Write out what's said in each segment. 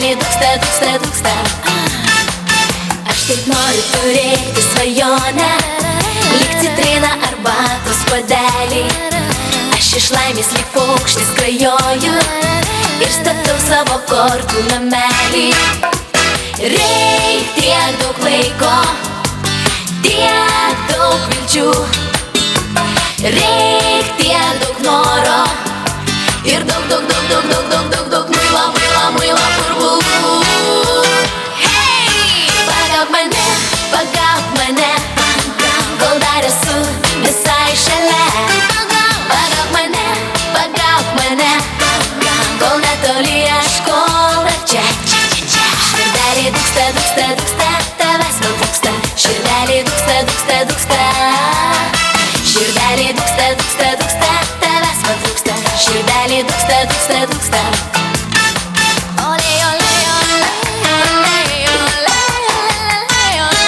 Širdelė dūksta, dūksta, dūksta. Aš taip noriu turėti svajonę, lyg citrina arbatos puodelį. Aš iš laimės lyg paukštis skrajoju ir statau savo kortų namelį. Reik tiek daug laiko, tiek daug vilčių, reik tiek daug noro ir daug, daug, daug, daug, daug, daug, daug, daug muilo, muilo, muilo purvų. Hei! Pagauk mane, kol dar esu visai šalia. Pagauk mane, kol netoli aš, kol dar čia. Širdelė dūksta, dūksta, dūksta, tavęs man trūksta. Širdelė dūksta, dūksta, dūksta. Širdelė dūksta, dūksta, dūksta, tavęs man trūksta. Širdelė dūksta, dūksta, dūksta. Ole, ole, ole, ole, ole, ole, ole,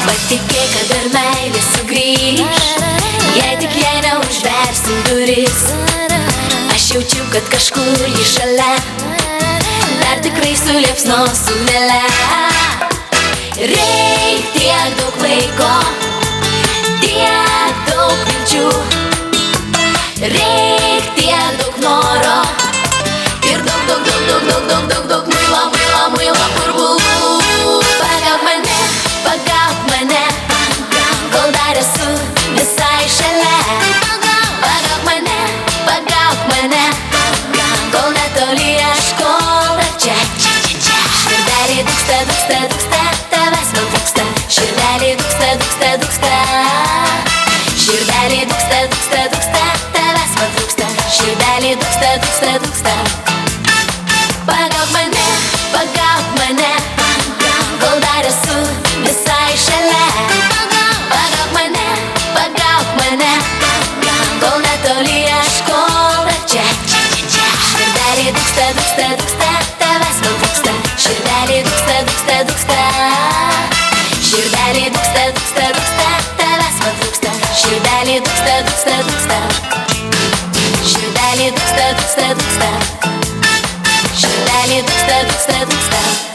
patikėk, kad dar meilė sugrįš, jei tik jai neužversim duris. Aš jaučiu, kad kažkur ji šalia, dar tikrai suliepsnos suknele. Reik tiek daug laiko, tiek daug vilčių, reik tiek daug noro ir daug, daug, daug, daug, daug, daug, daug, daug muilo, muilo, muilo purvų. Pagauk mane, kol dar esu visai šalia. Pagauk mane, kol netoli aš, kol dar čia. Širdelė dūksta, dūksta, dūksta, tavęs man trūksta. Širdelė dūksta, dūksta, dūksta. Širdelė dūksta, dūksta, dūksta, tavęs man trūksta. Širdelė dūksta, dūksta, dūksta. Pagauk mane, kol dar esu visai šalia. Pagauk mane, kol netoli aš, kol dar čia. Širdelė dūksta, dūksta, dūksta, tavęs man trūksta. Širdelė dūksta, dūksta, dūksta. Širdelė dūksta, dūksta, dūksta, tavęs man trūksta. Širdelė dūksta, dūksta, dūksta. Širdelė dūksta, dūksta, dūksta. Širdelė dūksta, dūksta, dūksta.